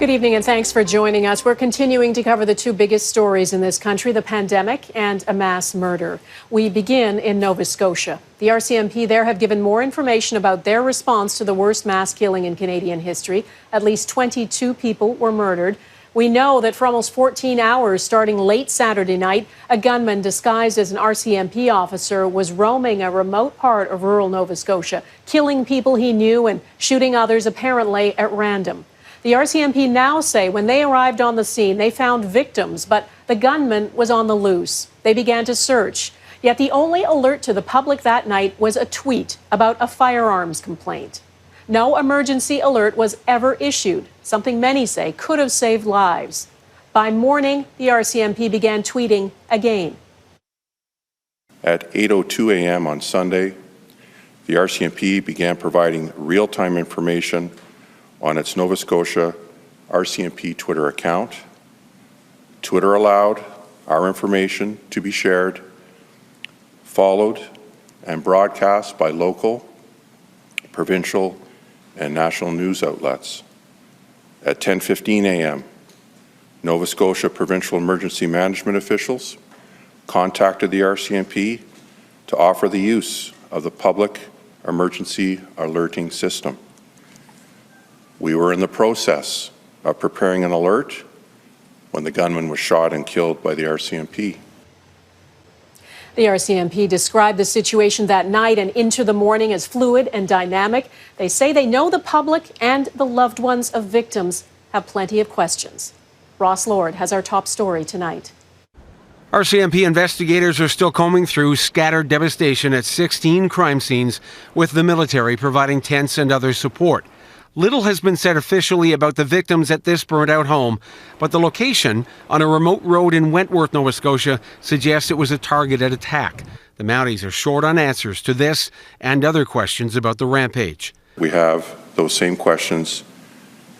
Good evening and thanks for joining us. We're continuing to cover the two biggest stories in this country, the pandemic and a mass murder. We begin in Nova Scotia. The RCMP there have given more information about their response to the worst mass killing in Canadian history. At least 22 people were murdered. We know that for almost 14 hours, starting late Saturday night, a gunman disguised as an RCMP officer was roaming a remote part of rural Nova Scotia, killing people he knew and shooting others apparently at random. The RCMP now say when they arrived on the scene, they found victims, but the gunman was on the loose. They began to search. Yet the only alert to the public that night was a tweet about a firearms complaint. No emergency alert was ever issued, something many say could have saved lives. By morning, the RCMP began tweeting again. At 8:02 a.m. on Sunday, the RCMP began providing real-time information on its Nova Scotia RCMP Twitter account. Twitter allowed our information to be shared, followed, and broadcast by local, provincial, and national news outlets. At 10:15 a.m., Nova Scotia Provincial Emergency Management officials contacted the RCMP to offer the use of the public emergency alerting system. We were in the process of preparing an alert when the gunman was shot and killed by the RCMP. The RCMP described the situation that night and into the morning as fluid and dynamic. They say they know the public and the loved ones of victims have plenty of questions. Ross Lord has our top story tonight. RCMP investigators are still combing through scattered devastation at 16 crime scenes, with the military providing tents and other support. Little has been said officially about the victims at this burnt-out home, but the location on a remote road in Wentworth, Nova Scotia, suggests it was a targeted attack. The Mounties are short on answers to this and other questions about the rampage. We have those same questions,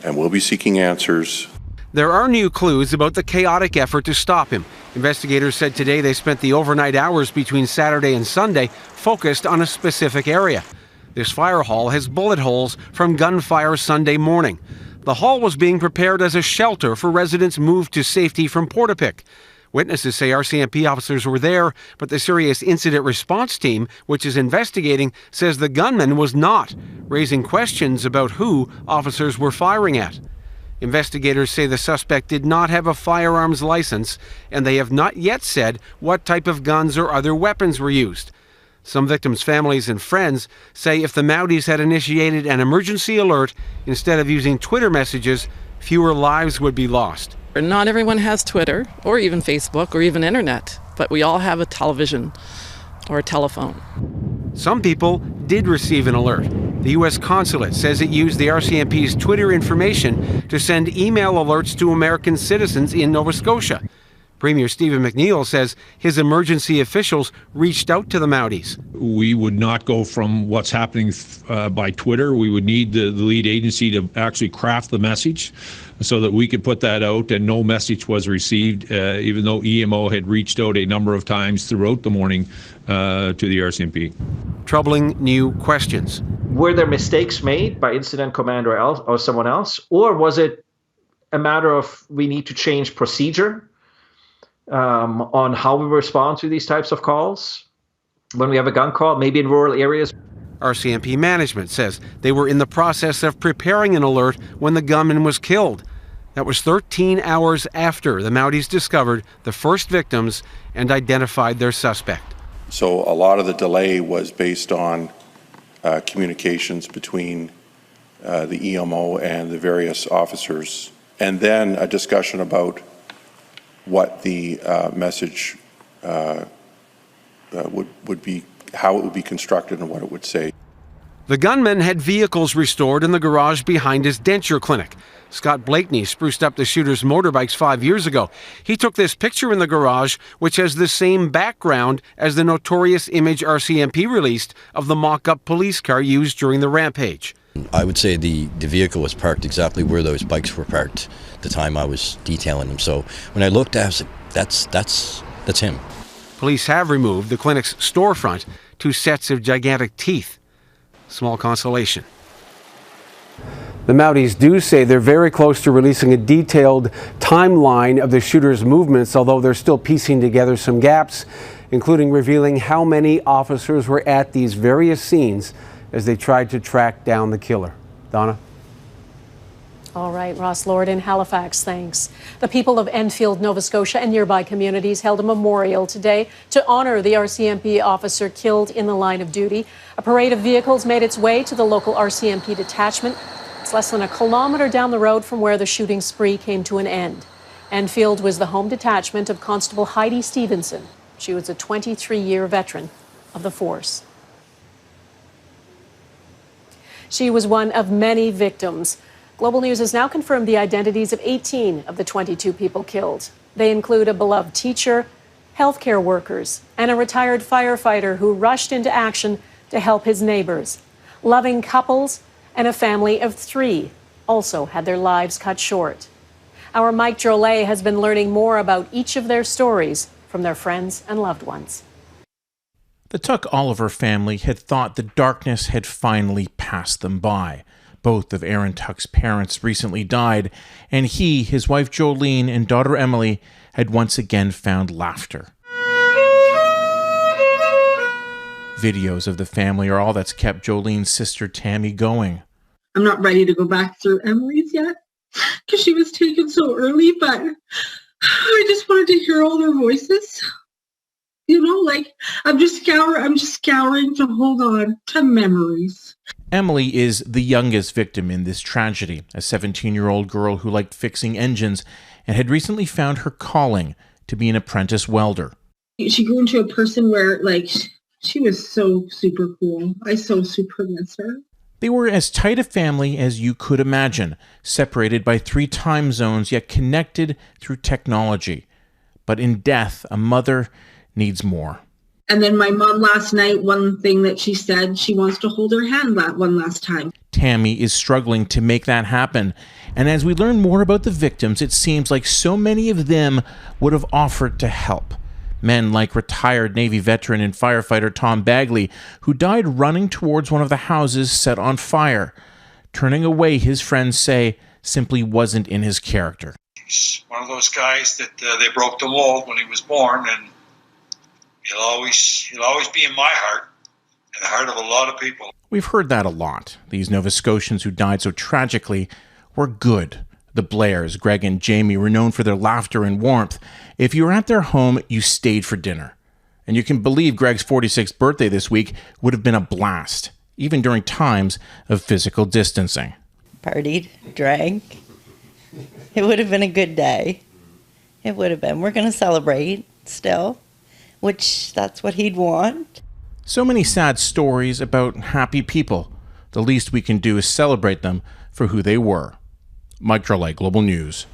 and we'll be seeking answers. There are new clues about the chaotic effort to stop him. Investigators said today they spent the overnight hours between Saturday and Sunday focused on a specific area. This fire hall has bullet holes from gunfire Sunday morning. The hall was being prepared as a shelter for residents moved to safety from Portapic. Witnesses say RCMP officers were there, but the Serious Incident Response Team, which is investigating, says the gunman was not, raising questions about who officers were firing at. Investigators say the suspect did not have a firearms license, and they have not yet said what type of guns or other weapons were used. Some victims' families and friends say if the Mounties had initiated an emergency alert instead of using Twitter messages, fewer lives would be lost. Not everyone has Twitter or even Facebook or even internet, but we all have a television or a telephone. Some people did receive an alert. The U.S. consulate says it used the RCMP's Twitter information to send email alerts to American citizens in Nova Scotia. Premier Stephen McNeil says his emergency officials reached out to the Mounties. We would not go from what's happening by Twitter. We would need the lead agency to actually craft the message so that we could put that out, and no message was received, even though EMO had reached out a number of times throughout the morning to the RCMP. Troubling new questions. Were there mistakes made by incident commander or someone else, or was it a matter of we need to change procedure on how we respond to these types of calls when we have a gun call, maybe in rural areas? RCMP management says they were in the process of preparing an alert when the gunman was killed. That was 13 hours after the Mounties discovered the first victims and identified their suspect. So a lot of the delay was based on communications between the EMO and the various officers, and then a discussion about what the message would be, how it would be constructed and what it would say. The gunman had vehicles restored in the garage behind his denture clinic. Scott Blakeney spruced up the shooter's motorbikes 5 years ago. He took this picture in the garage, which has the same background as the notorious image RCMP released of the mock-up police car used during the rampage. I would say the vehicle was parked exactly where those bikes were parked the time I was detailing them. So when I looked at it, I was like, that's him. Police have removed the clinic's storefront, 2 sets of gigantic teeth. Small consolation. The Mounties do say they're very close to releasing a detailed timeline of the shooter's movements, although they're still piecing together some gaps, including revealing how many officers were at these various scenes as they tried to track down the killer. Donna? All right, Ross Lord in Halifax, thanks. The people of Enfield, Nova Scotia and nearby communities held a memorial today to honor the RCMP officer killed in the line of duty. A parade of vehicles made its way to the local RCMP detachment. It's less than a kilometre down the road from where the shooting spree came to an end. Enfield was the home detachment of Constable Heidi Stevenson. She was a 23-year veteran of the force. She was one of many victims. Global News has now confirmed the identities of 18 of the 22 people killed. They include a beloved teacher, healthcare workers, and a retired firefighter who rushed into action to help his neighbors. Loving couples and a family of 3 also had their lives cut short. Our Mike Drolet has been learning more about each of their stories from their friends and loved ones. The Tuck Oliver family had thought the darkness had finally passed them by. Both of Aaron Tuck's parents recently died, and he, his wife Jolene, and daughter Emily had once again found laughter. Videos of the family are all that's kept Jolene's sister Tammy going. I'm not ready to go back through Emily's yet, because she was taken so early, but I just wanted to hear all their voices. You know, like, I'm just scouring to hold on to memories. Emily is the youngest victim in this tragedy, a 17-year-old girl who liked fixing engines and had recently found her calling to be an apprentice welder. She grew into a person where, like, she was so super cool. I so super miss her. They were as tight a family as you could imagine, separated by 3 time zones, yet connected through technology. But in death, a mother needs more. And then my mom last night, one thing that she said, she wants to hold her hand one last time. Tammy is struggling to make that happen. And as we learn more about the victims, it seems like so many of them would have offered to help. Men like retired Navy veteran and firefighter Tom Bagley, who died running towards one of the houses set on fire. Turning away, his friends say, simply wasn't in his character. He's one of those guys that they broke the mold when he was born, and he'll always be in my heart and the heart of a lot of people. We've heard that a lot. These Nova Scotians who died so tragically were good. The Blairs, Greg and Jamie, were known for their laughter and warmth. If you were at their home, you stayed for dinner. And you can believe Greg's 46th birthday this week would have been a blast, even during times of physical distancing. Partied, drank. It would have been a good day. It would have been. We're going to celebrate still, which that's what he'd want. So many sad stories about happy people. The least we can do is celebrate them for who they were. Mike Drolet, Global News.